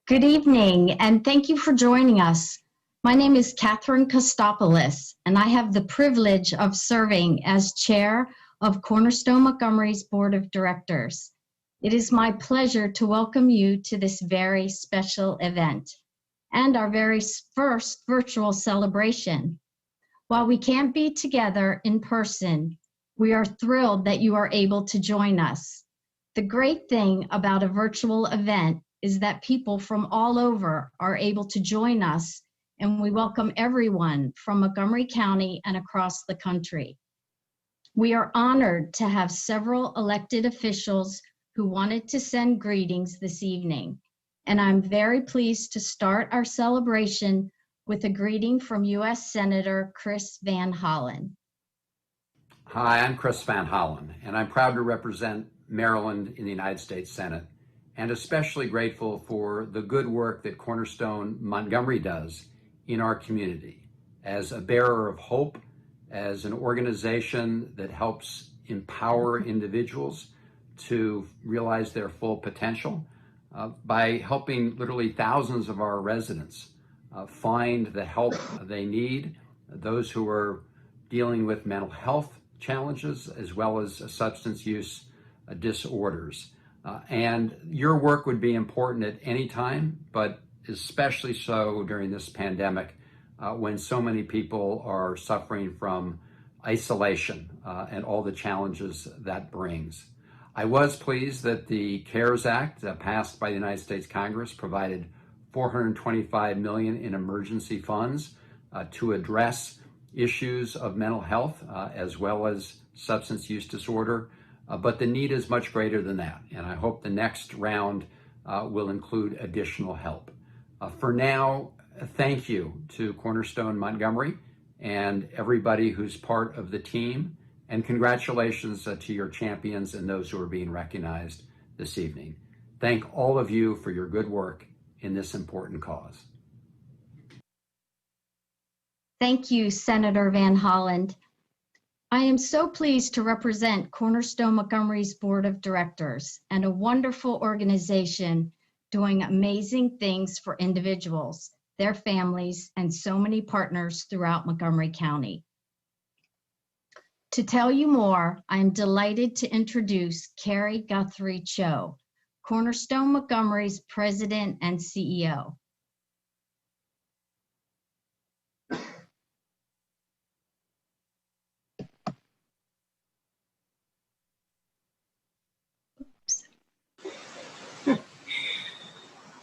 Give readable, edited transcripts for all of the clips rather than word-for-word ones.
Good evening, and thank you for joining us. My name is Catherine Kostopoulos, and I have the privilege of serving as chair of Cornerstone Montgomery's Board of Directors. It is my pleasure to welcome you to this very special event and our very first virtual celebration. While we can't be together in person, we are thrilled that you are able to join us. The great thing about a virtual event is that people from all over are able to join us, and we welcome everyone from Montgomery County and across the country. We are honored to have several elected officials who wanted to send greetings this evening, and I'm very pleased to start our celebration with a greeting from U.S. Senator Chris Van Hollen. Hi, I'm Chris Van Hollen, and I'm proud to represent Maryland in the United States Senate, and especially grateful for the good work that Cornerstone Montgomery does in our community as a bearer of hope, as an organization that helps empower individuals to realize their full potential by helping literally thousands of our residents find the help they need, those who are dealing with mental health challenges as well as substance use disorders. And your work would be important at any time, but especially so during this pandemic when so many people are suffering from isolation and all the challenges that brings. I was pleased that the CARES Act passed by the United States Congress provided $425 million in emergency funds to address issues of mental health as well as substance use disorder. But the need is much greater than that, and I hope the next round will include additional help. For now, thank you to Cornerstone Montgomery and everybody who's part of the team, and congratulations to your champions and those who are being recognized this evening. Thank all of you for your good work in this important cause. Thank you, Senator Van Hollen. I am so pleased to represent Cornerstone Montgomery's Board of Directors and a wonderful organization doing amazing things for individuals, their families, and so many partners throughout Montgomery County. To tell you more, I am delighted to introduce Carrie Guthrie Cho, Cornerstone Montgomery's President and CEO.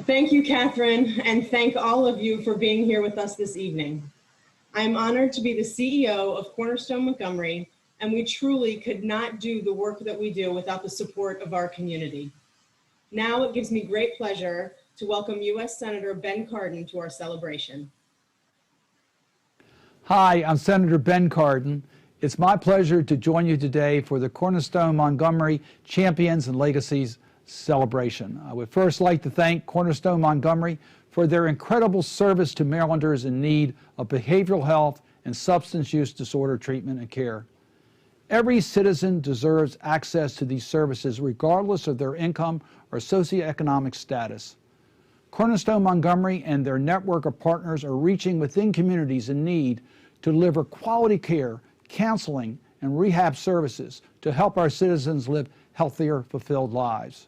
Thank you, Catherine, and thank all of you for being here with us this evening. I am honored to be the CEO of Cornerstone Montgomery, and we truly could not do the work that we do without the support of our community. Now it gives me great pleasure to welcome U.S. Senator Ben Cardin to our celebration. Hi, I'm Senator Ben Cardin. It's my pleasure to join you today for the Cornerstone Montgomery Champions and Legacies celebration. I would first like to thank Cornerstone Montgomery for their incredible service to Marylanders in need of behavioral health and substance use disorder treatment and care. Every citizen deserves access to these services regardless of their income or socioeconomic status. Cornerstone Montgomery and their network of partners are reaching within communities in need to deliver quality care, counseling, and rehab services to help our citizens live healthier, fulfilled lives.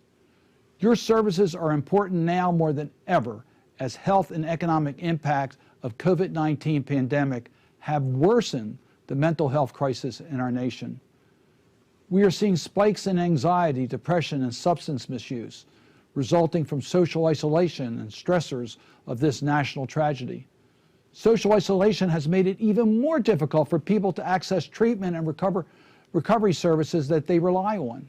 Your services are important now more than ever as health and economic impact of COVID-19 pandemic have worsened the mental health crisis in our nation. We are seeing spikes in anxiety, depression, and substance misuse resulting from social isolation and stressors of this national tragedy. Social isolation has made it even more difficult for people to access treatment and recovery services that they rely on.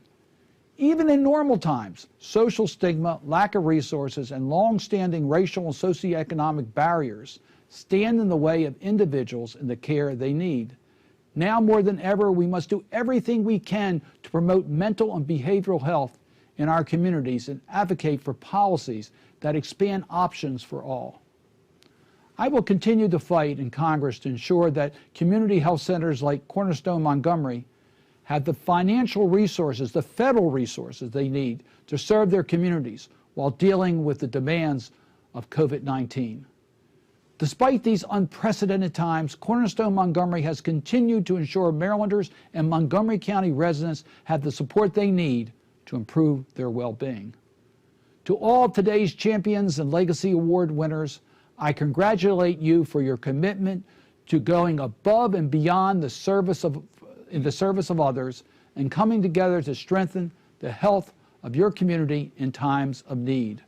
Even in normal times, social stigma, lack of resources, and long-standing racial and socioeconomic barriers stand in the way of individuals in the care they need. Now more than ever, we must do everything we can to promote mental and behavioral health in our communities and advocate for policies that expand options for all. I will continue to fight in Congress to ensure that community health centers like Cornerstone Montgomery have the financial resources, the federal resources they need to serve their communities while dealing with the demands of COVID-19. Despite these unprecedented times, Cornerstone Montgomery has continued to ensure Marylanders and Montgomery County residents have the support they need to improve their well-being. To all today's champions and Legacy Award winners, I congratulate you for your commitment to going above and beyond in the service of others and coming together to strengthen the health of your community in times of need.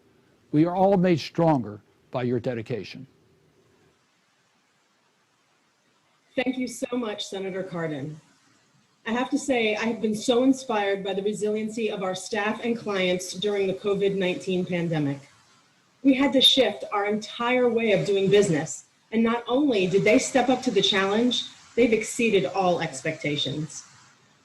We are all made stronger by your dedication. Thank you so much, Senator Cardin. I have to say, I have been so inspired by the resiliency of our staff and clients during the COVID-19 pandemic. We had to shift our entire way of doing business, and not only did they step up to the challenge, they've exceeded all expectations.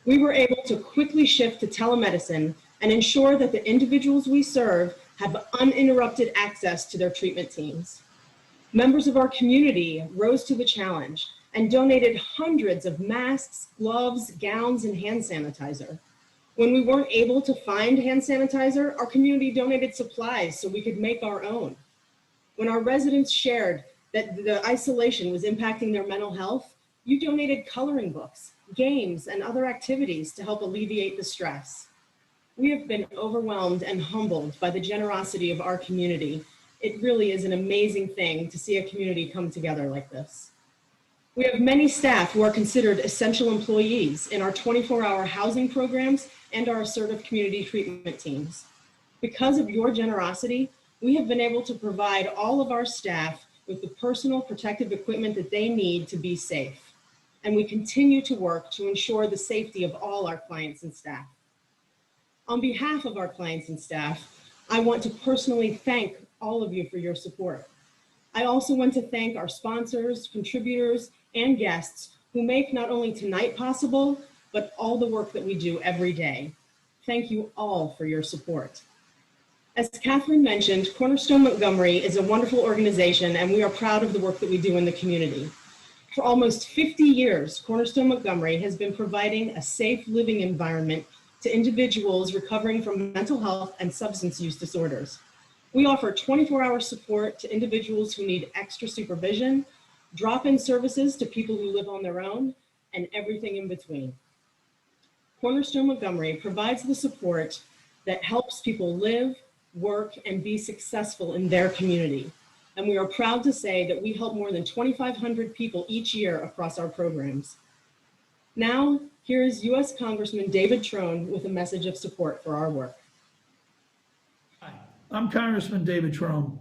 We were able to quickly shift to telemedicine and ensure that the individuals we serve have uninterrupted access to their treatment teams. Members of our community rose to the challenge and donated hundreds of masks, gloves, gowns, and hand sanitizer. When we weren't able to find hand sanitizer, our community donated supplies so we could make our own. When our residents shared that the isolation was impacting their mental health, you donated coloring books, games, and other activities to help alleviate the stress. We have been overwhelmed and humbled by the generosity of our community. It really is an amazing thing to see a community come together like this. We have many staff who are considered essential employees in our 24-hour housing programs and our assertive community treatment teams. Because of your generosity, we have been able to provide all of our staff with the personal protective equipment that they need to be safe. And we continue to work to ensure the safety of all our clients and staff. On behalf of our clients and staff, I want to personally thank all of you for your support. I also want to thank our sponsors, contributors, and guests who make not only tonight possible, but all the work that we do every day. Thank you all for your support. As Catherine mentioned, Cornerstone Montgomery is a wonderful organization, and we are proud of the work that we do in the community. For almost 50 years, Cornerstone Montgomery has been providing a safe living environment to individuals recovering from mental health and substance use disorders. We offer 24-hour support to individuals who need extra supervision, drop-in services to people who live on their own, and everything in between. Cornerstone Montgomery provides the support that helps people live, work, and be successful in their community. And we are proud to say that we help more than 2,500 people each year across our programs. Now, here is U.S. Congressman David Trone with a message of support for our work. Hi, I'm Congressman David Trone.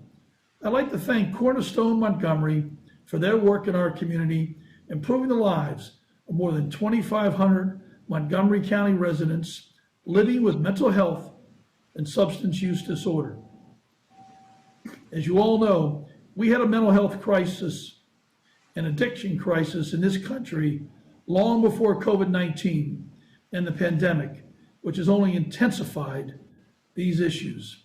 I'd like to thank Cornerstone Montgomery for their work in our community, improving the lives of more than 2,500 Montgomery County residents living with mental health and substance use disorder. As you all know, we had a mental health crisis and addiction crisis in this country long before COVID-19 and the pandemic, which has only intensified these issues.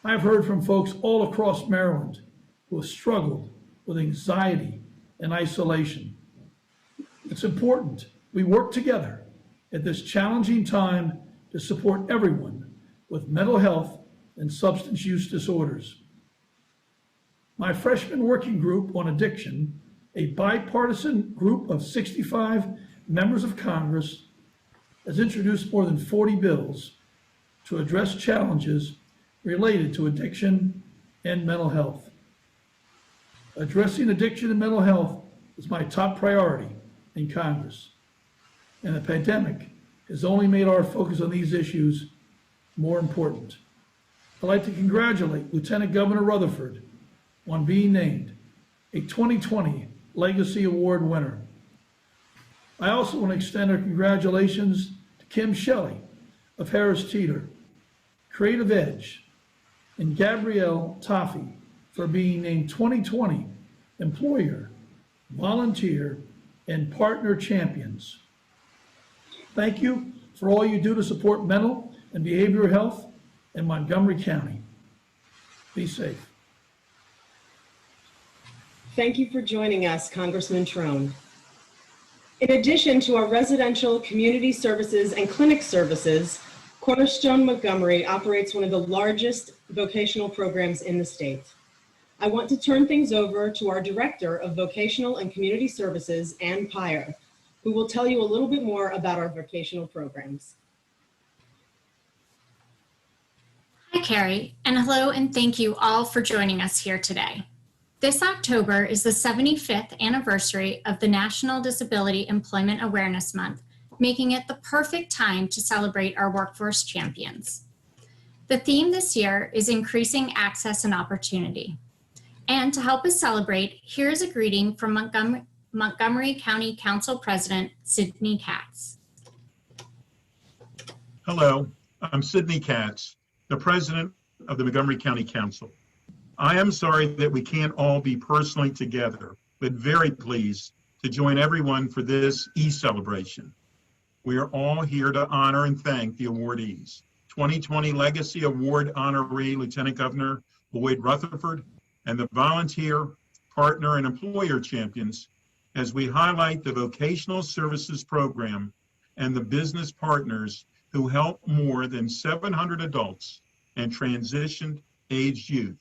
I've heard from folks all across Maryland who have struggled with anxiety and isolation. It's important we work together at this challenging time to support everyone with mental health and substance use disorders. My freshman working group on addiction, a bipartisan group of 65 members of Congress, has introduced more than 40 bills to address challenges related to addiction and mental health. Addressing addiction and mental health is my top priority in Congress, and the pandemic has only made our focus on these issues more important. I'd like to congratulate Lieutenant Governor Rutherford on being named a 2020 Legacy Award winner. I also want to extend our congratulations to Kim Shelley of Harris Teeter, Creative Edge, and Gabrielle Toffee for being named 2020 Employer, Volunteer, and Partner Champions. Thank you for all you do to support mental and behavioral health in Montgomery County. Be safe. Thank you for joining us, Congressman Trone. In addition to our residential, community services, and clinic services, Cornerstone Montgomery operates one of the largest vocational programs in the state. I want to turn things over to our Director of Vocational and Community Services, Ann Pyer, who will tell you a little bit more about our vocational programs. Hi, Carrie, and hello, and thank you all for joining us here today. This October is the 75th anniversary of the National Disability Employment Awareness Month, making it the perfect time to celebrate our workforce champions. The theme this year is increasing access and opportunity. And to help us celebrate, here's a greeting from Montgomery County Council President, Sidney Katz. Hello, I'm Sidney Katz, the President of the Montgomery County Council. I am sorry that we can't all be personally together, but very pleased to join everyone for this e-celebration. We are all here to honor and thank the awardees. 2020 Legacy Award honoree Lieutenant Governor Lloyd Rutherford and the volunteer, partner, and employer champions as we highlight the Vocational Services Program and the business partners who help more than 700 adults and transitioned aged youth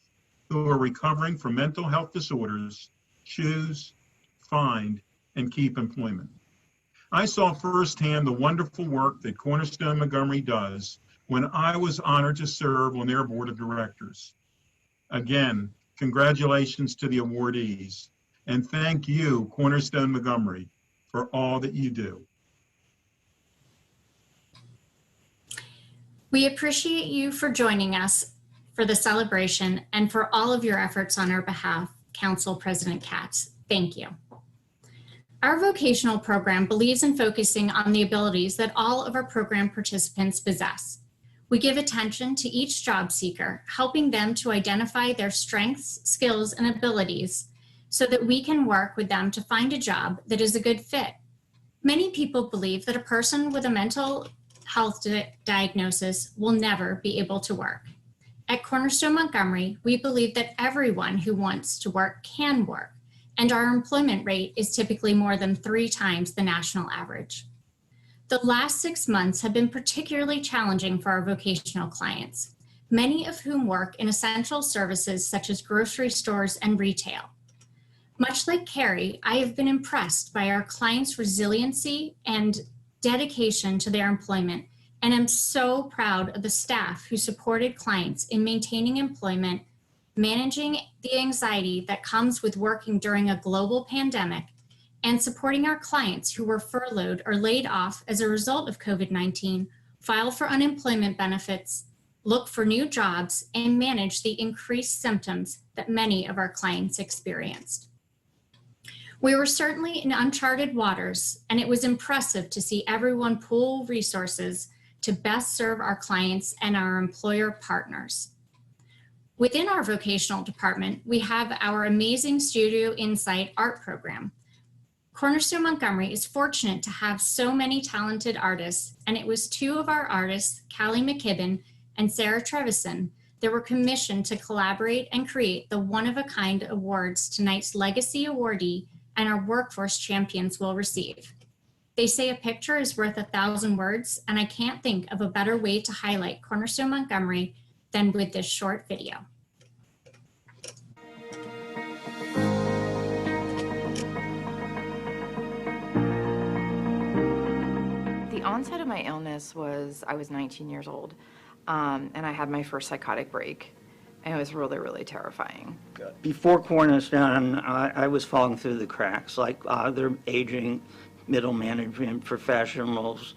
who are recovering from mental health disorders, choose, find, and keep employment. I saw firsthand the wonderful work that Cornerstone Montgomery does when I was honored to serve on their board of directors. Again, congratulations to the awardees, and thank you, Cornerstone Montgomery, for all that you do. We appreciate you for joining us for the celebration and for all of your efforts on our behalf, Council President Katz. Thank you. Our vocational program believes in focusing on the abilities that all of our program participants possess. We give attention to each job seeker, helping them to identify their strengths, skills, and abilities so that we can work with them to find a job that is a good fit. Many people believe that a person with a mental health diagnosis will never be able to work. At Cornerstone Montgomery, we believe that everyone who wants to work can work, and our employment rate is typically more than 3 times the national average. The last 6 months have been particularly challenging for our vocational clients, many of whom work in essential services such as grocery stores and retail. Much like Carrie, I have been impressed by our clients' resiliency and dedication to their employment, and I'm so proud of the staff who supported clients in maintaining employment, managing the anxiety that comes with working during a global pandemic, and supporting our clients who were furloughed or laid off as a result of COVID-19, file for unemployment benefits, look for new jobs, and manage the increased symptoms that many of our clients experienced. We were certainly in uncharted waters, and it was impressive to see everyone pool resources to best serve our clients and our employer partners. Within our vocational department, we have our amazing Studio Insight art program. Cornerstone Montgomery is fortunate to have so many talented artists, and it was 2 of our artists, Callie McKibben and Sarah Trevison, that were commissioned to collaborate and create the one-of-a-kind awards tonight's Legacy Awardee and our workforce champions will receive. They say a picture is worth 1,000 words, and I can't think of a better way to highlight Cornerstone Montgomery than with this short video. The onset of my illness was, I was 19 years old, and I had my first psychotic break, and it was really, really terrifying. Before Cornerstone, I was falling through the cracks like other aging middle management professionals.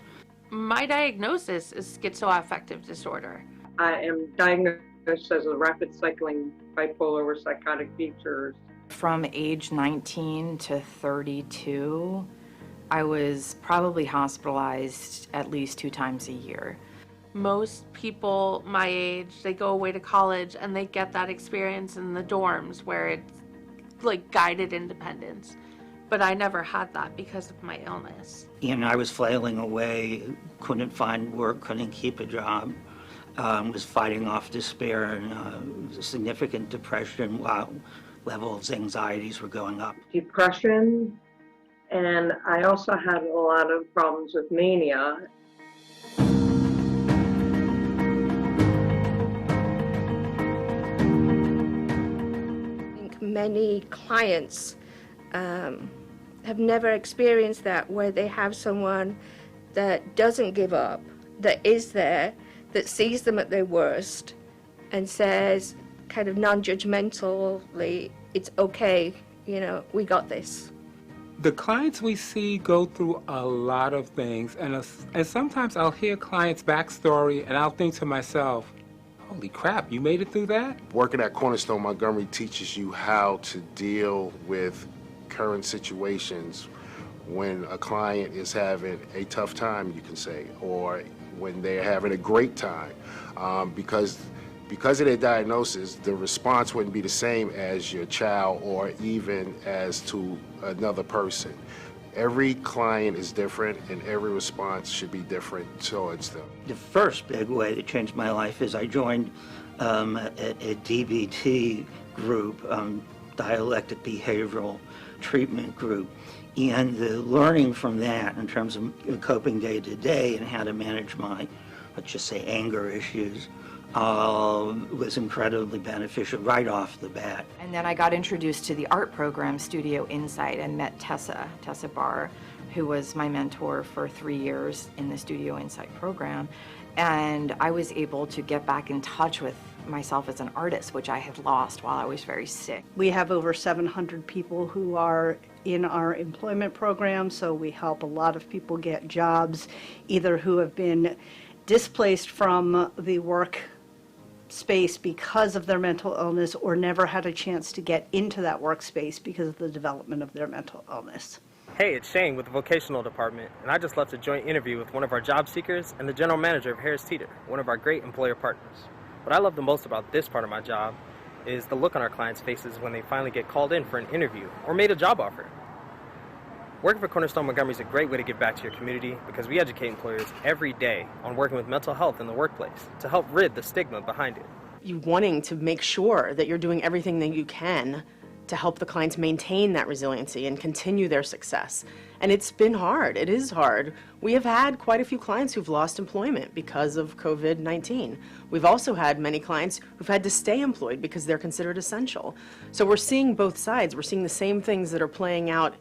My diagnosis is schizoaffective disorder. I am diagnosed as a rapid cycling bipolar with psychotic features. From age 19 to 32, I was probably hospitalized at least 2 times a year. Most people my age, they go away to college and they get that experience in the dorms where it's like guided independence. But I never had that because of my illness. And I was flailing away, couldn't find work, couldn't keep a job, was fighting off despair and significant depression while levels of anxieties were going up. Depression, and I also had a lot of problems with mania. many clients have never experienced that, where they have someone that doesn't give up, that is there, that sees them at their worst and says kind of non-judgmentally, it's okay, you know, we got this. The clients we see go through a lot of things, and sometimes I'll hear clients' backstory and I'll think to myself, holy crap, you made it through that? Working at Cornerstone Montgomery teaches you how to deal with current situations when a client is having a tough time, you can say, or when they're having a great time. Because of their diagnosis, the response wouldn't be the same as your child or even as to another person. Every client is different and every response should be different towards them. The first big way that changed my life is I joined a DBT group, dialectic behavioral treatment group. And the learning from that in terms of coping day to day and how to manage my, let's just say, anger issues was incredibly beneficial right off the bat. And then I got introduced to the art program, Studio Insight, and met Tessa Barr, who was my mentor for 3 years in the Studio Insight program. And I was able to get back in touch with myself as an artist, which I had lost while I was very sick. We have over 700 people who are in our employment program, so we help a lot of people get jobs, either who have been displaced from the work space because of their mental illness or never had a chance to get into that workspace because of the development of their mental illness. Hey, it's Shane with the Vocational Department, and I just left a joint interview with one of our job seekers and the general manager of Harris Teeter, one of our great employer partners. What I love the most about this part of my job is the look on our clients' faces when they finally get called in for an interview or made a job offer. Working for Cornerstone Montgomery is a great way to give back to your community because we educate employers every day on working with mental health in the workplace to help rid the stigma behind it. You wanting to make sure that you're doing everything that you can to help the clients maintain that resiliency and continue their success. And it's been hard. It is hard. We have had quite a few clients who've lost employment because of COVID-19. We've also had many clients who've had to stay employed because they're considered essential. So we're seeing both sides. We're seeing the same things that are playing out,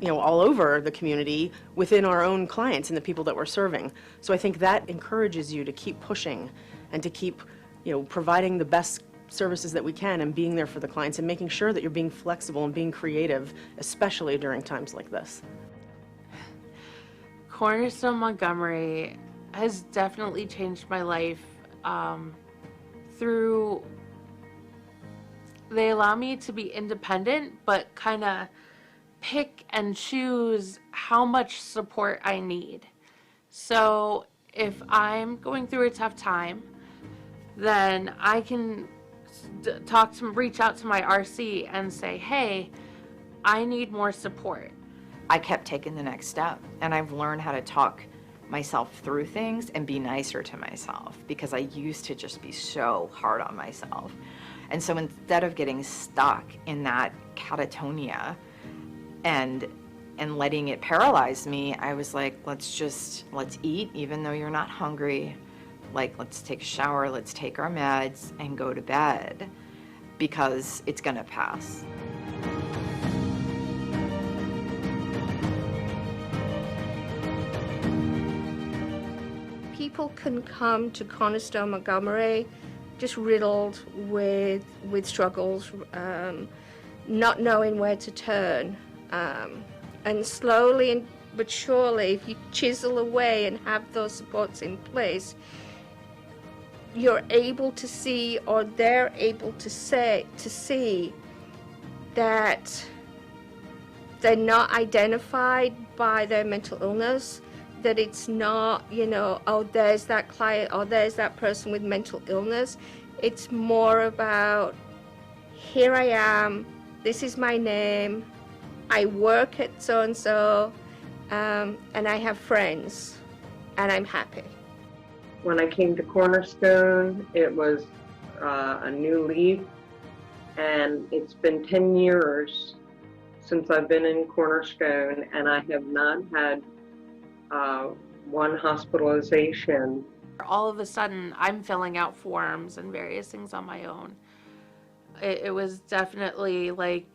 you know, all over the community within our own clients and the people that we're serving. So I think that encourages you to keep pushing and to keep, you know, providing the best services that we can and being there for the clients and making sure that you're being flexible and being creative, especially during times like this. Cornerstone Montgomery has definitely changed my life through, they allow me to be independent, but kind of pick and choose how much support I need. So if I'm going through a tough time, then I can reach out to my RC and say, hey, I need more support. I kept taking the next step, and I've learned how to talk myself through things and be nicer to myself because I used to just be so hard on myself. And so instead of getting stuck in that catatonia and letting it paralyze me, I was like, let's eat even though you're not hungry. Like, let's take a shower, let's take our meds and go to bed because it's gonna pass. People can come to Cornerstone Montgomery just riddled with struggles, not knowing where to turn. And slowly but surely, if you chisel away and have those supports in place, you're able to see, or they're able to see that they're not identified by their mental illness, that it's not, you know, oh, there's that client or there's that person with mental illness. It's more about, here I am, this is my name, I work at so-and-so, and I have friends, and I'm happy. When I came to Cornerstone, it was a new leaf, and it's been 10 years since I've been in Cornerstone, and I have not had one hospitalization. All of a sudden, I'm filling out forms and various things on my own. It was definitely like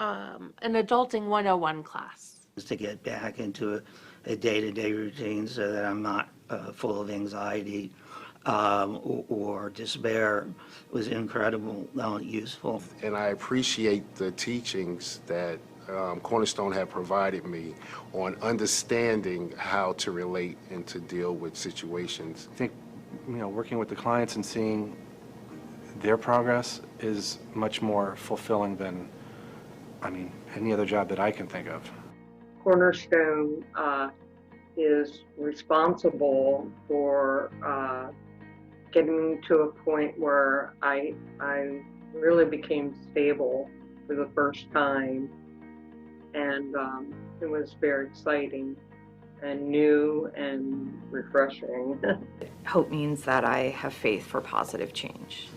an adulting 101 class. Just to get back into a day-to-day routine so that I'm not full of anxiety or despair was incredible, useful. And I appreciate the teachings that Cornerstone had provided me on understanding how to relate and to deal with situations. I think, working with the clients and seeing their progress is much more fulfilling than, any other job that I can think of. Cornerstone is responsible for getting to a point where I really became stable for the first time, and it was very exciting and new and refreshing. Hope means that I have faith for positive change.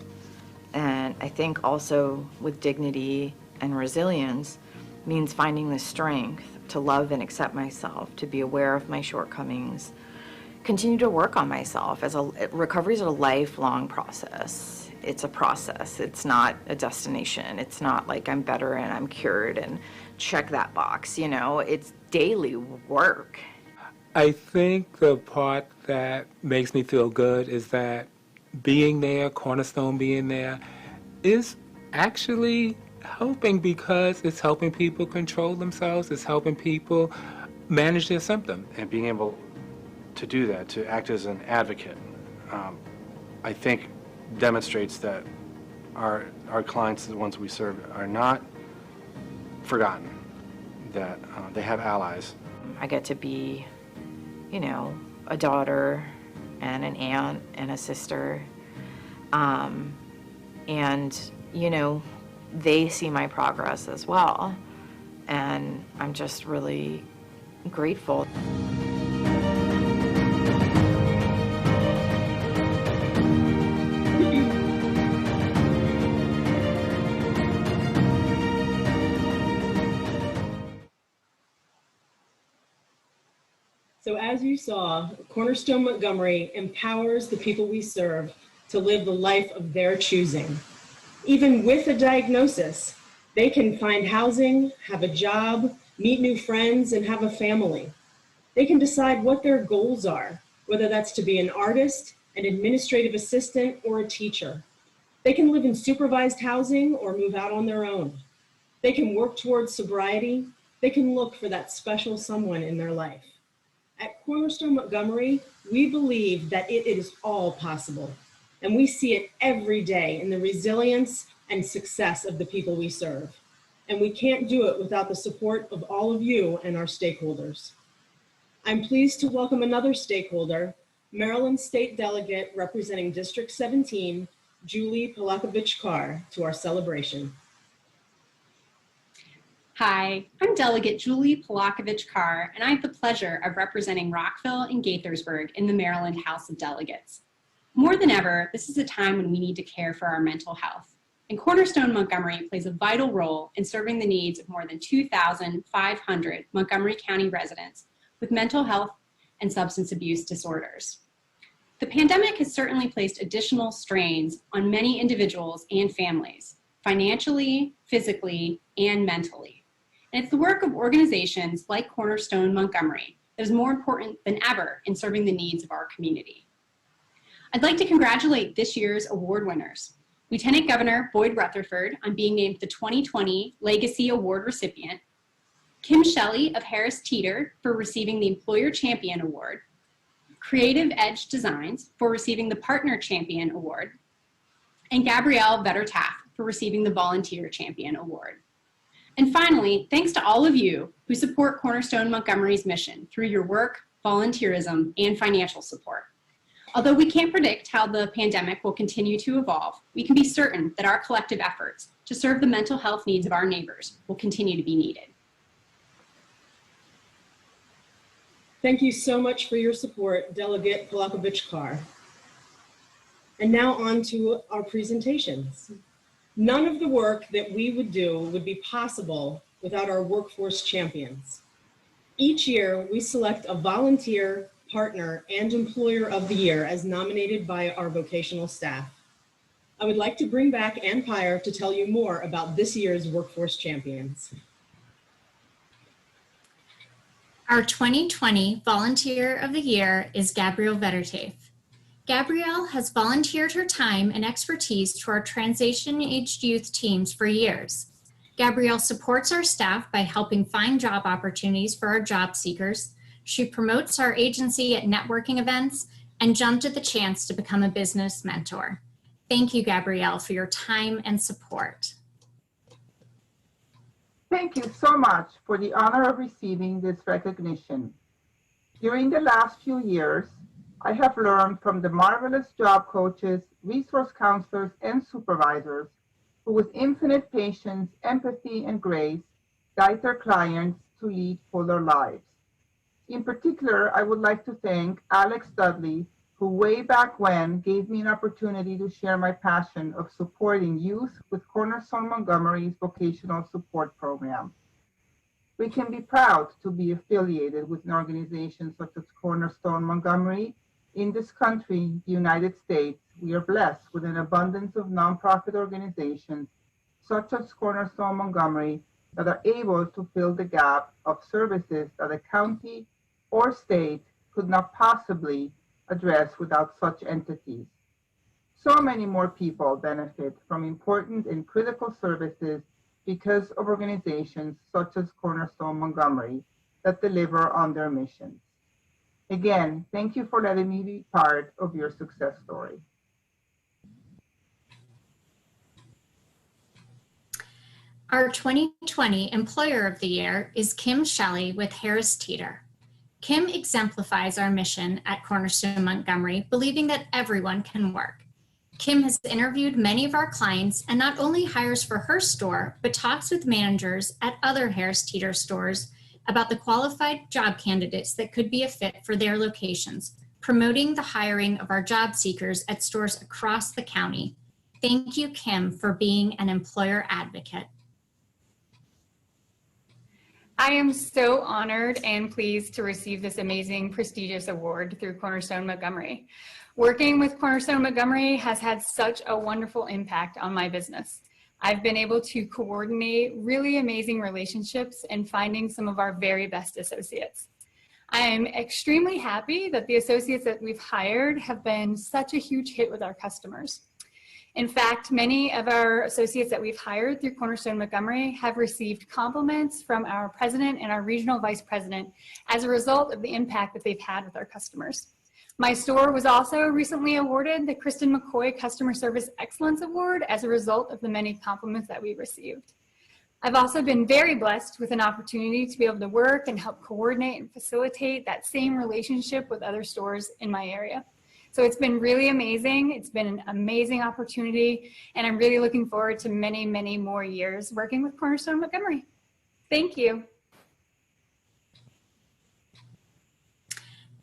And I think also with dignity and resilience means finding the strength to love and accept myself, to be aware of my shortcomings, continue to work on myself. Recovery is a lifelong process. It's a process. It's not a destination. It's not like I'm better and I'm cured and check that box, It's daily work. I think the part that makes me feel good is that being there, Cornerstone being there, is actually helping, because it's helping people control themselves, it's helping people manage their symptoms. And being able to do that, to act as an advocate, I think demonstrates that our clients, the ones we serve, are not forgotten, that they have allies. I get to be, a daughter and an aunt and a sister. And, they see my progress as well. And I'm just really grateful. So as you saw, Cornerstone Montgomery empowers the people we serve to live the life of their choosing. Even with a diagnosis, they can find housing, have a job, meet new friends, and have a family. They can decide what their goals are, whether that's to be an artist, an administrative assistant, or a teacher. They can live in supervised housing or move out on their own. They can work towards sobriety. They can look for that special someone in their life. At Cornerstone Montgomery, we believe that it is all possible, and we see it every day in the resilience and success of the people we serve. And we can't do it without the support of all of you and our stakeholders. I'm pleased to welcome another stakeholder, Maryland State Delegate representing District 17, Julie Polakovich-Carr, to our celebration. Hi, I'm Delegate Julie Polakovich-Carr, and I have the pleasure of representing Rockville and Gaithersburg in the Maryland House of Delegates. More than ever, this is a time when we need to care for our mental health, and Cornerstone Montgomery plays a vital role in serving the needs of more than 2,500 Montgomery County residents with mental health and substance abuse disorders. The pandemic has certainly placed additional strains on many individuals and families, financially, physically, and mentally. And it's the work of organizations like Cornerstone Montgomery that is more important than ever in serving the needs of our community. I'd like to congratulate this year's award winners. Lieutenant Governor Boyd Rutherford on being named the 2020 Legacy Award recipient, Kim Shelley of Harris Teeter for receiving the Employer Champion Award, Creative Edge Designs for receiving the Partner Champion Award, and Gabrielle Vetter-Taff for receiving the Volunteer Champion Award. And finally, thanks to all of you who support Cornerstone Montgomery's mission through your work, volunteerism, and financial support. Although we can't predict how the pandemic will continue to evolve, we can be certain that our collective efforts to serve the mental health needs of our neighbors will continue to be needed. Thank you so much for your support, Delegate Polakovich-Carr. And now on to our presentations. None of the work that we would do would be possible without our workforce champions. Each year, we select a volunteer, partner, and employer of the year as nominated by our vocational staff. I would like to bring back Ann Pyre to tell you more about this year's Workforce Champions. Our 2020 Volunteer of the Year is Gabrielle Vettertafe. Gabrielle has volunteered her time and expertise to our transition-aged youth teams for years. Gabrielle supports our staff by helping find job opportunities for our job seekers. She promotes our agency at networking events and jumped at the chance to become a business mentor. Thank you, Gabrielle, for your time and support. Thank you so much for the honor of receiving this recognition. During the last few years, I have learned from the marvelous job coaches, resource counselors, and supervisors who with infinite patience, empathy, and grace guide their clients to lead fuller lives. In particular, I would like to thank Alex Dudley, who way back when gave me an opportunity to share my passion of supporting youth with Cornerstone Montgomery's Vocational Support Program. We can be proud to be affiliated with an organization such as Cornerstone Montgomery. In this country, the United States, we are blessed with an abundance of nonprofit organizations such as Cornerstone Montgomery that are able to fill the gap of services that a county or state could not possibly address without such entities. So many more people benefit from important and critical services because of organizations such as Cornerstone Montgomery that deliver on their missions. Again, thank you for letting me be part of your success story. Our 2020 Employer of the Year is Kim Shelley with Harris Teeter. Kim exemplifies our mission at Cornerstone Montgomery, believing that everyone can work. Kim has interviewed many of our clients and not only hires for her store, but talks with managers at other Harris Teeter stores about the qualified job candidates that could be a fit for their locations, promoting the hiring of our job seekers at stores across the county. Thank you, Kim, for being an employer advocate. I am so honored and pleased to receive this amazing, prestigious award through Cornerstone Montgomery. Working with Cornerstone Montgomery has had such a wonderful impact on my business. I've been able to coordinate really amazing relationships and finding some of our very best associates. I am extremely happy that the associates that we've hired have been such a huge hit with our customers. In fact, many of our associates that we've hired through Cornerstone Montgomery have received compliments from our president and our regional vice president as a result of the impact that they've had with our customers. My store was also recently awarded the Kristen McCoy Customer Service Excellence Award as a result of the many compliments that we received. I've also been very blessed with an opportunity to be able to work and help coordinate and facilitate that same relationship with other stores in my area. So it's been really amazing. It's been an amazing opportunity, and I'm really looking forward to many, many more years working with Cornerstone Montgomery. Thank you.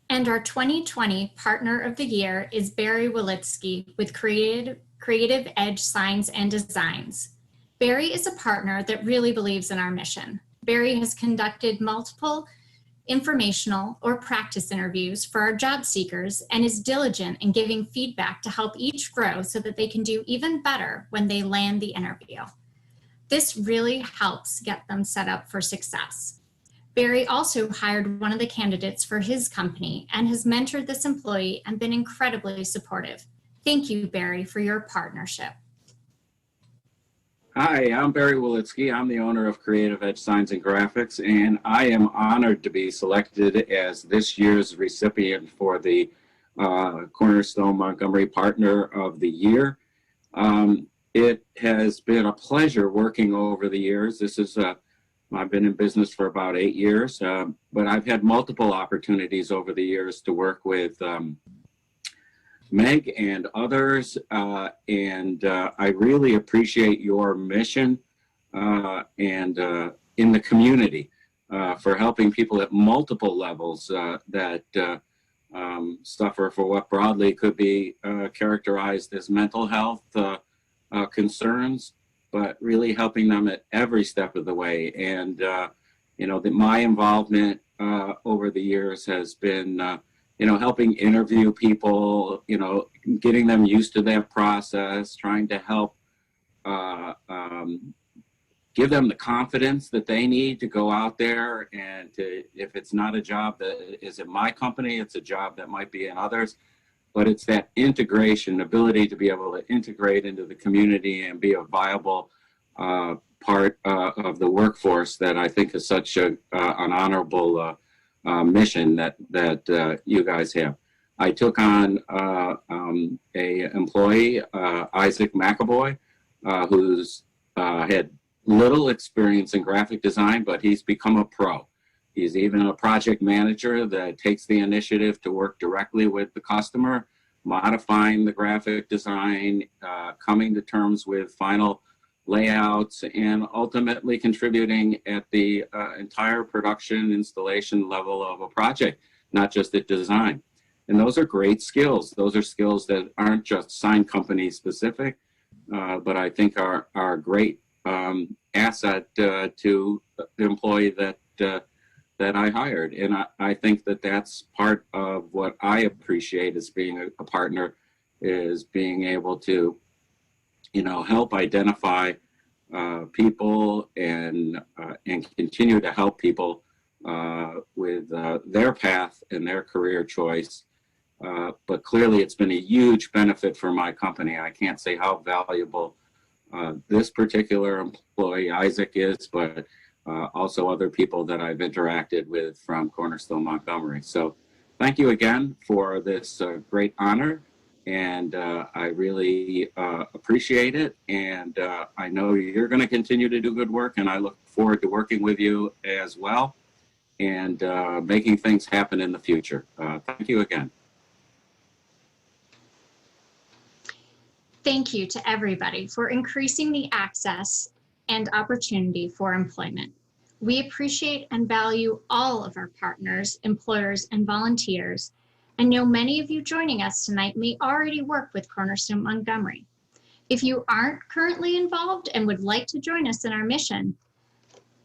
And our 2020 Partner of the Year is Barry Wolitzki with Creative Edge Signs and Designs. Barry is a partner that really believes in our mission. Barry has conducted multiple informational or practice interviews for our job seekers and is diligent in giving feedback to help each grow so that they can do even better when they land the interview. This really helps get them set up for success. Barry also hired one of the candidates for his company and has mentored this employee and been incredibly supportive. Thank you, Barry, for your partnership. Hi, I'm Barry Wolitzki. I'm the owner of Creative Edge Signs and Graphics, and I am honored to be selected as this year's recipient for the Cornerstone Montgomery Partner of the Year. It has been a pleasure working over the years. I've been in business for about 8 years, but I've had multiple opportunities over the years to work with Meg and others, and I really appreciate your mission and in the community for helping people at multiple levels that suffer for what broadly could be characterized as mental health concerns, but really helping them at every step of the way. And my involvement over the years has been helping interview people, getting them used to that process, trying to help give them the confidence that they need to go out there and if it's not a job that is in my company, it's a job that might be in others, but it's that integration, ability to be able to integrate into the community and be a viable part of the workforce that I think is such an honorable mission that you guys have. I took on a employee, Isaac McAvoy, who's had little experience in graphic design, but he's become a pro. He's even a project manager that takes the initiative to work directly with the customer, modifying the graphic design, coming to terms with final layouts, and ultimately contributing at the entire production installation level of a project, not just at design. And those are great skills. Those are skills that aren't just sign company specific, but I think are great asset to the employee that I hired. And I think that that's part of what I appreciate as being a partner, is being able to, help identify people and continue to help people with their path and their career choice. But clearly it's been a huge benefit for my company. I can't say how valuable this particular employee, Isaac, is, but also other people that I've interacted with from Cornerstone Montgomery. So thank you again for this great honor, and I really appreciate it. And I know you're going to continue to do good work, and I look forward to working with you as well and making things happen in the future. Thank you again. Thank you to everybody for increasing the access and opportunity for employment. We appreciate and value all of our partners, employers, and volunteers, and know many of you joining us tonight may already work with Cornerstone Montgomery. If you aren't currently involved and would like to join us in our mission,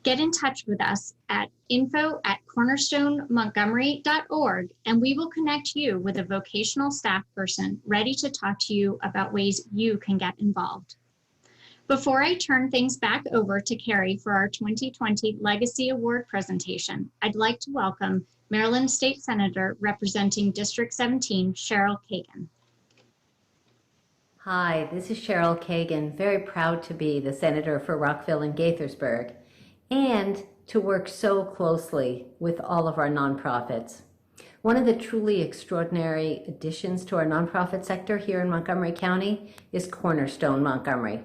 get in touch with us at info@cornerstonemontgomery.org, and we will connect you with a vocational staff person ready to talk to you about ways you can get involved. Before I turn things back over to Carrie for our 2020 Legacy Award presentation, I'd like to welcome Maryland State Senator representing District 17, Cheryl Kagan. Hi, this is Cheryl Kagan, very proud to be the Senator for Rockville and Gaithersburg, and to work so closely with all of our nonprofits. One of the truly extraordinary additions to our nonprofit sector here in Montgomery County is Cornerstone Montgomery.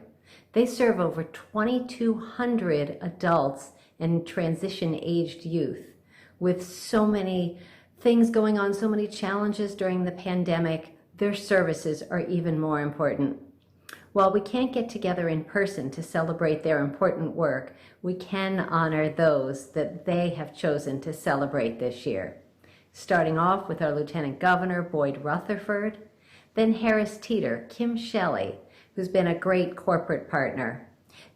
They serve over 2,200 adults and transition-aged youth. With so many things going on, so many challenges during the pandemic, their services are even more important. While we can't get together in person to celebrate their important work, we can honor those that they have chosen to celebrate this year. Starting off with our Lieutenant Governor, Boyd Rutherford, then Harris Teeter, Kim Shelley, who's been a great corporate partner.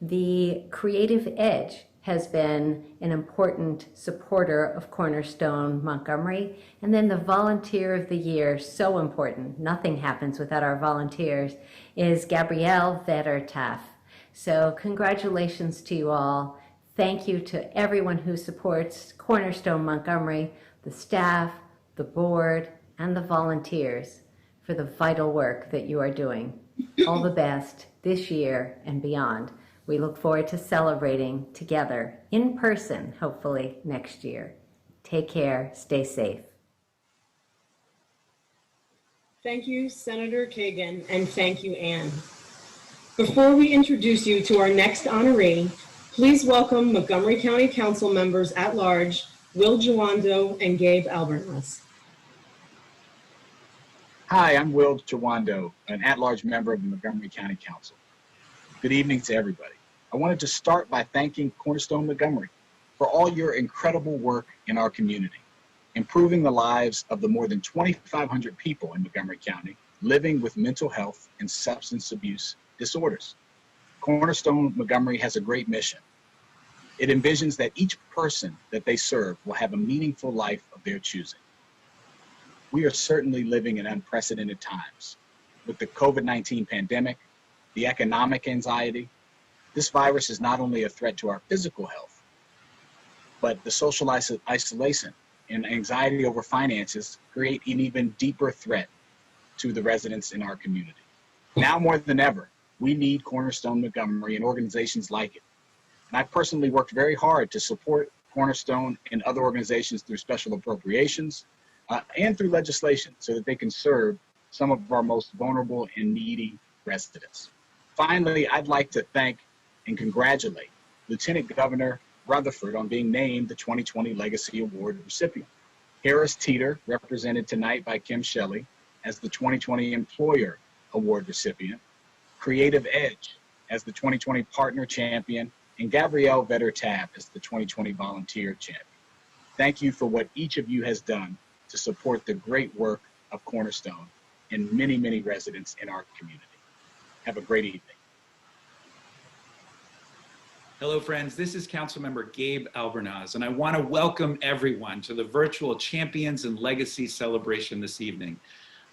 The Creative Edge has been an important supporter of Cornerstone Montgomery. And then the Volunteer of the Year, so important, nothing happens without our volunteers, is Gabrielle Vetter-Taff. So congratulations to you all. Thank you to everyone who supports Cornerstone Montgomery, the staff, the board, and the volunteers for the vital work that you are doing. All the best this year and beyond. We look forward to celebrating together in person, hopefully next year. Take care, stay safe. Thank you, Senator Kagan, and thank you, Ann. Before we introduce you to our next honoree, please welcome Montgomery County Council members at large, Will Jawando and Gabe Albernas. Hi, I'm Will Jawando, an at-large member of the Montgomery County Council. Good evening to everybody. I wanted to start by thanking Cornerstone Montgomery for all your incredible work in our community, improving the lives of the more than 2,500 people in Montgomery County living with mental health and substance abuse disorders. Cornerstone Montgomery has a great mission. It envisions that each person that they serve will have a meaningful life of their choosing. We are certainly living in unprecedented times. With the COVID-19 pandemic, the economic anxiety, this virus is not only a threat to our physical health, but the social isolation and anxiety over finances create an even deeper threat to the residents in our community. Now more than ever, we need Cornerstone Montgomery and organizations like it. And I personally worked very hard to support Cornerstone and other organizations through special appropriations and through legislation so that they can serve some of our most vulnerable and needy residents. Finally, I'd like to thank and congratulate Lieutenant Governor Rutherford on being named the 2020 Legacy Award recipient. Harris Teeter, represented tonight by Kim Shelley, as the 2020 Employer Award recipient, Creative Edge as the 2020 Partner Champion, and Gabrielle Vetter-Tabb as the 2020 Volunteer Champion. Thank you for what each of you has done to support the great work of Cornerstone and many, many residents in our community. Have a great evening. Hello, friends. This is Councilmember Gabe Albernaz, and I want to welcome everyone to the virtual Champions and Legacy celebration this evening.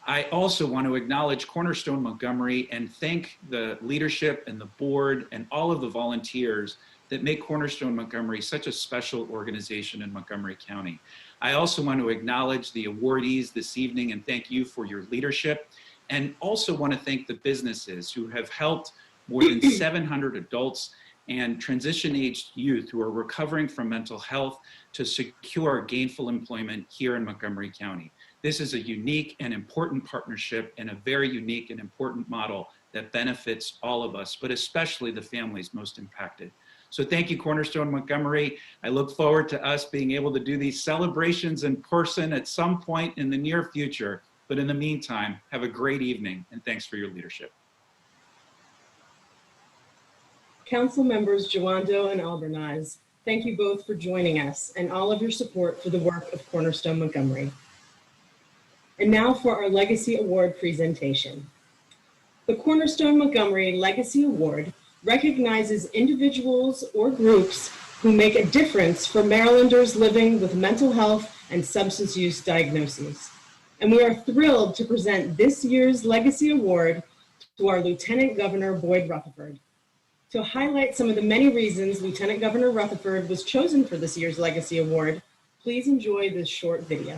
I also want to acknowledge Cornerstone Montgomery and thank the leadership and the board and all of the volunteers that make Cornerstone Montgomery such a special organization in Montgomery County. I also want to acknowledge the awardees this evening and thank you for your leadership, and also want to thank the businesses who have helped more than 700 adults and transition-aged youth who are recovering from mental health to secure gainful employment here in Montgomery County. This is a unique and important partnership and a very unique and important model that benefits all of us, but especially the families most impacted. So thank you, Cornerstone Montgomery. I look forward to us being able to do these celebrations in person at some point in the near future. But in the meantime, have a great evening and thanks for your leadership. Council members Jawando and Albernaz, thank you both for joining us and all of your support for the work of Cornerstone Montgomery. And now for our Legacy Award presentation. The Cornerstone Montgomery Legacy Award recognizes individuals or groups who make a difference for Marylanders living with mental health and substance use diagnoses. And we are thrilled to present this year's Legacy Award to our Lieutenant Governor Boyd Rutherford. To highlight some of the many reasons Lieutenant Governor Rutherford was chosen for this year's Legacy Award, please enjoy this short video.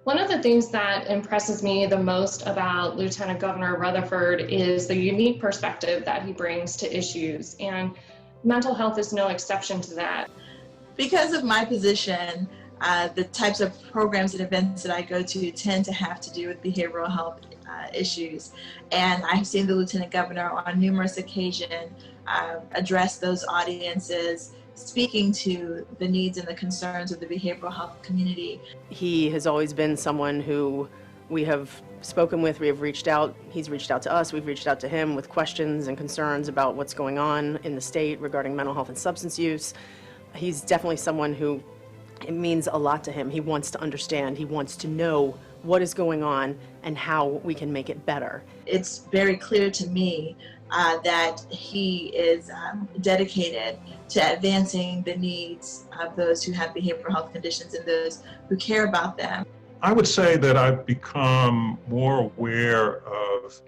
One of the things that impresses me the most about Lieutenant Governor Rutherford is the unique perspective that he brings to issues, and mental health is no exception to that. Because of my position, the types of programs and events that I go to tend to have to do with behavioral health issues. And I've seen the Lieutenant Governor on numerous occasions address those audiences, speaking to the needs and the concerns of the behavioral health community. He has always been someone who we have spoken with, we have reached out, he's reached out to us, we've reached out to him with questions and concerns about what's going on in the state regarding mental health and substance use. He's definitely someone who, it means a lot to him. He wants to understand, he wants to know what is going on and how we can make it better. It's very clear to me that he is dedicated to advancing the needs of those who have behavioral health conditions and those who care about them. I would say that I've become more aware of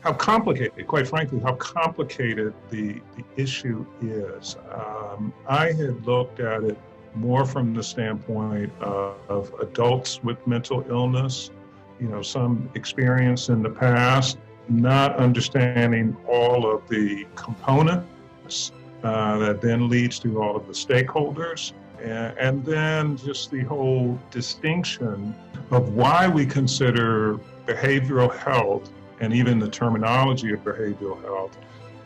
how complicated, quite frankly, how complicated the issue is. I had looked at it more from the standpoint of adults with mental illness, some experience in the past, not understanding all of the components that then leads to all of the stakeholders. And then just the whole distinction of why we consider behavioral health and even the terminology of behavioral health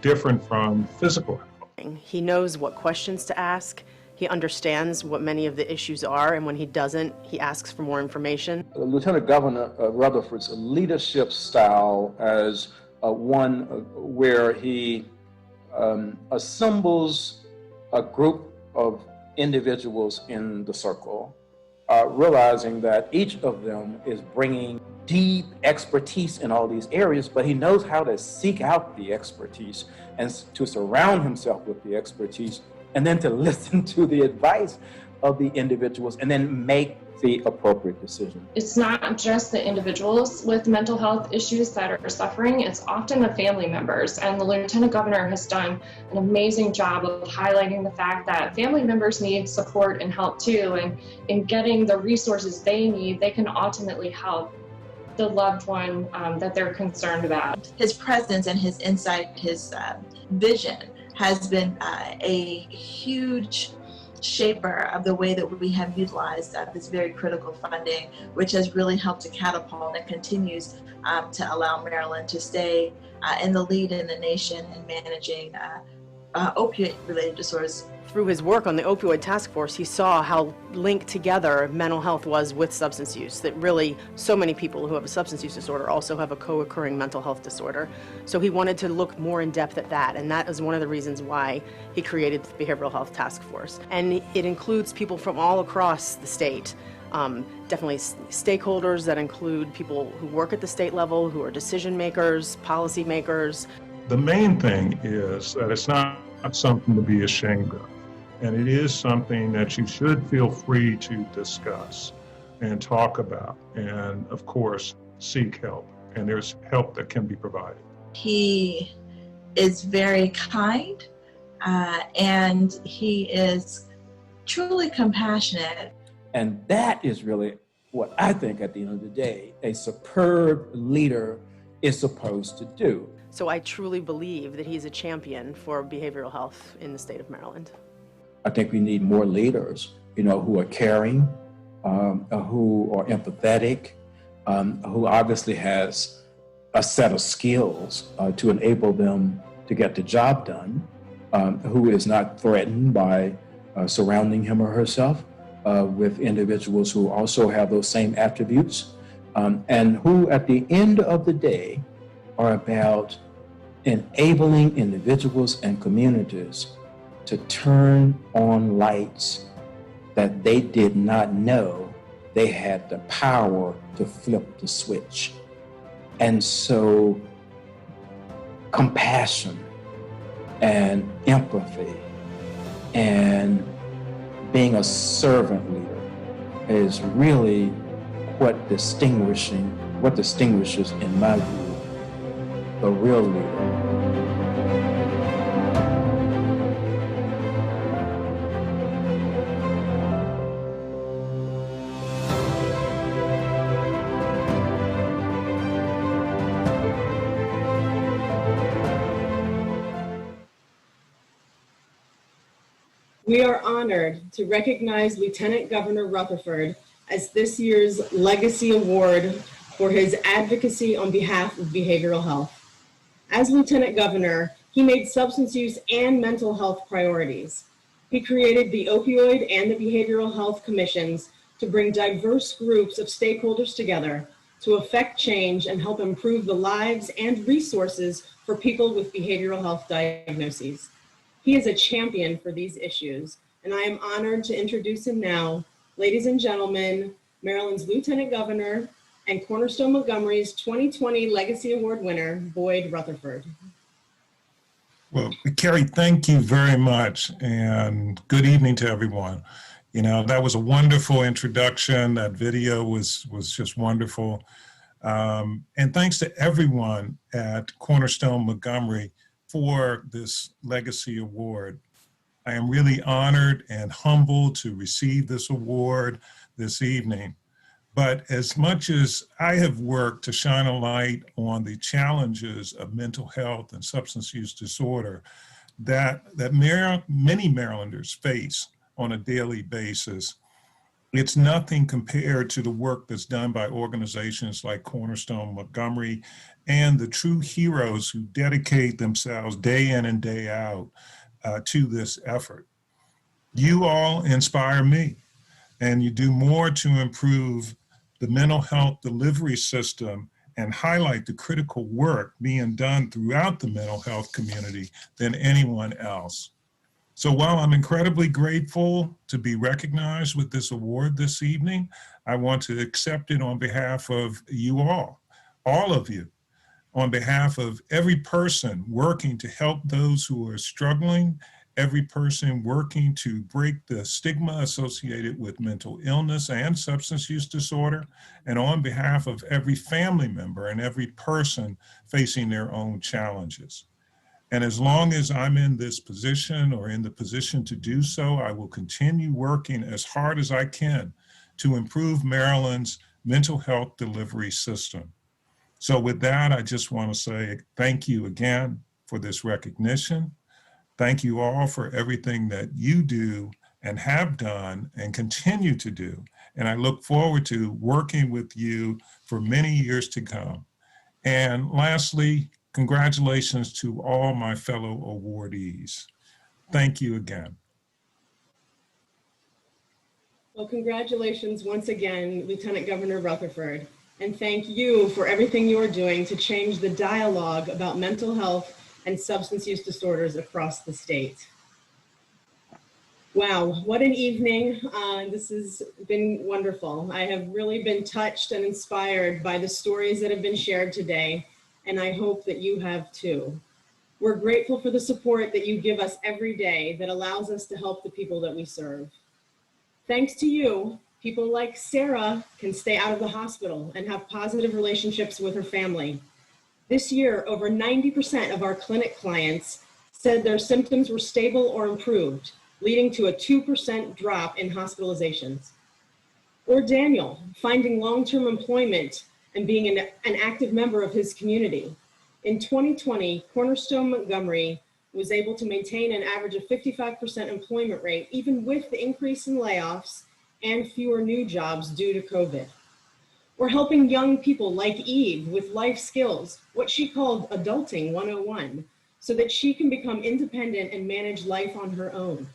different from physical health. He knows what questions to ask. He understands what many of the issues are, and when he doesn't, he asks for more information. Lieutenant Governor Rutherford's leadership style as one where he assembles a group of individuals in the circle realizing that each of them is bringing deep expertise in all these areas, but he knows how to seek out the expertise and to surround himself with the expertise, and then to listen to the advice of the individuals and then make the appropriate decision. It's not just the individuals with mental health issues that are suffering, it's often the family members. And the Lieutenant Governor has done an amazing job of highlighting the fact that family members need support and help too. And in getting the resources they need, they can ultimately help the loved one that they're concerned about. His presence and his insight, his vision has been a huge shaper of the way that we have utilized this very critical funding, which has really helped to catapult and continues to allow Maryland to stay in the lead in the nation in managing opioid-related disorders. Through his work on the opioid task force, he saw how linked together mental health was with substance use, that really so many people who have a substance use disorder also have a co-occurring mental health disorder. So he wanted to look more in depth at that, and that is one of the reasons why he created the Behavioral Health Task Force. And it includes people from all across the state. Definitely stakeholders that include people who work at the state level, who are decision makers, policy makers. The main thing is that it's not something to be ashamed of. And it is something that you should feel free to discuss and talk about, and of course, seek help. And there's help that can be provided. He is very kind, and he is truly compassionate. And that is really what I think at the end of the day, a superb leader is supposed to do. So I truly believe that he's a champion for behavioral health in the state of Maryland. I think we need more leaders, who are caring, who are empathetic, who obviously has a set of skills to enable them to get the job done, who is not threatened by surrounding him or herself with individuals who also have those same attributes, and who at the end of the day are about enabling individuals and communities to turn on lights that they did not know they had the power to flip the switch. And so compassion and empathy and being a servant leader is really what distinguishes, in my view, the real leader. We are honored to recognize Lieutenant Governor Rutherford as this year's Legacy Award for his advocacy on behalf of behavioral health. As Lieutenant Governor, he made substance use and mental health priorities. He created the Opioid and the Behavioral Health Commissions to bring diverse groups of stakeholders together to effect change and help improve the lives and resources for people with behavioral health diagnoses. He is a champion for these issues, and I am honored to introduce him now. Ladies and gentlemen, Maryland's Lieutenant Governor and Cornerstone Montgomery's 2020 Legacy Award winner, Boyd Rutherford. Well, Carrie, thank you very much, and good evening to everyone. That was a wonderful introduction. That video was just wonderful. And thanks to everyone at Cornerstone Montgomery for this Legacy Award. I am really honored and humbled to receive this award this evening. But as much as I have worked to shine a light on the challenges of mental health and substance use disorder that many Marylanders face on a daily basis, it's nothing compared to the work that's done by organizations like Cornerstone Montgomery and the true heroes who dedicate themselves day in and day out to this effort. You all inspire me, and you do more to improve the mental health delivery system and highlight the critical work being done throughout the mental health community than anyone else. So while I'm incredibly grateful to be recognized with this award this evening, I want to accept it on behalf of you all of you, on behalf of every person working to help those who are struggling, every person working to break the stigma associated with mental illness and substance use disorder, and on behalf of every family member and every person facing their own challenges. And as long as I'm in this position or in the position to do so, I will continue working as hard as I can to improve Maryland's mental health delivery system. So with that, I just want to say thank you again for this recognition. Thank you all for everything that you do and have done and continue to do. And I look forward to working with you for many years to come. And lastly, congratulations to all my fellow awardees. Thank you again. Well, congratulations once again, Lieutenant Governor Rutherford, and thank you for everything you are doing to change the dialogue about mental health and substance use disorders across the state. Wow, what an evening. This has been wonderful. I have really been touched and inspired by the stories that have been shared today, and I hope that you have too. We're grateful for the support that you give us every day that allows us to help the people that we serve. Thanks to you, people like Sarah can stay out of the hospital and have positive relationships with her family. This year, over 90% of our clinic clients said their symptoms were stable or improved, leading to a 2% drop in hospitalizations. Or Daniel, finding long-term employment and being an active member of his community. In 2020, Cornerstone Montgomery was able to maintain an average of 55% employment rate, even with the increase in layoffs and fewer new jobs due to COVID. We're helping young people like Eve with life skills, what she called Adulting 101, so that she can become independent and manage life on her own.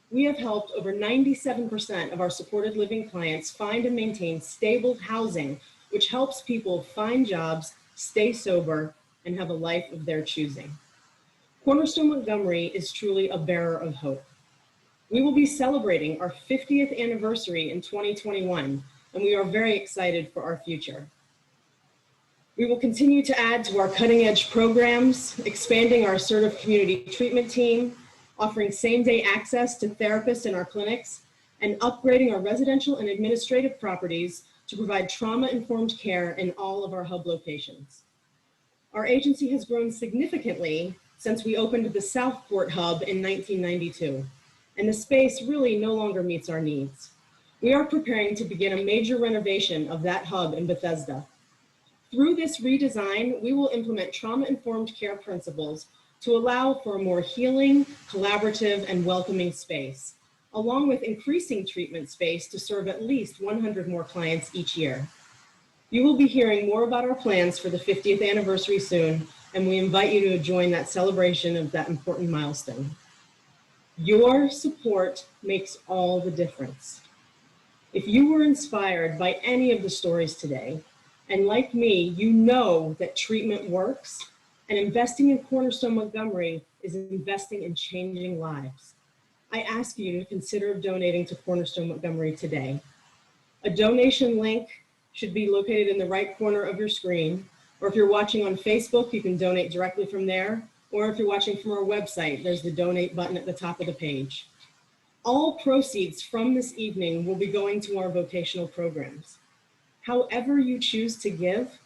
We have helped over 97% of our supported living clients find and maintain stable housing, which helps people find jobs, stay sober, and have a life of their choosing. Cornerstone Montgomery is truly a bearer of hope. We will be celebrating our 50th anniversary in 2021, and we are very excited for our future. We will continue to add to our cutting-edge programs, expanding our assertive community treatment team, offering same-day access to therapists in our clinics, and upgrading our residential and administrative properties to provide trauma-informed care in all of our hub locations. Our agency has grown significantly since we opened the Southport Hub in 1992, and the space really no longer meets our needs. We are preparing to begin a major renovation of that hub in Bethesda. Through this redesign, we will implement trauma-informed care principles to allow for a more healing, collaborative, and welcoming space, along with increasing treatment space to serve at least 100 more clients each year. You will be hearing more about our plans for the 50th anniversary soon, and we invite you to join that celebration of that important milestone. Your support makes all the difference. If you were inspired by any of the stories today, and like me, you know that treatment works, and investing in Cornerstone Montgomery is investing in changing lives, I ask you to consider donating to Cornerstone Montgomery today. A donation link should be located in the right corner of your screen, or if you're watching on Facebook, you can donate directly from there, or if you're watching from our website, there's the donate button at the top of the page. All proceeds from this evening will be going to our vocational programs. However you choose to give,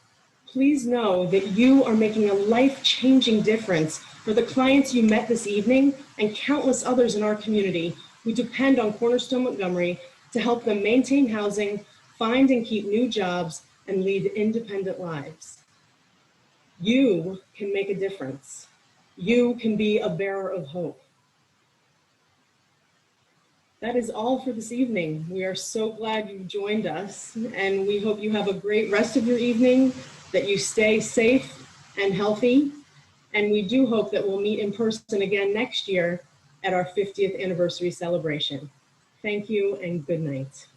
please know that you are making a life-changing difference for the clients you met this evening and countless others in our community who depend on Cornerstone Montgomery to help them maintain housing, find and keep new jobs, and lead independent lives. You can make a difference. You can be a bearer of hope. That is all for this evening. We are so glad you joined us, and we hope you have a great rest of your evening, that you stay safe and healthy, and we do hope that we'll meet in person again next year at our 50th anniversary celebration. Thank you and good night.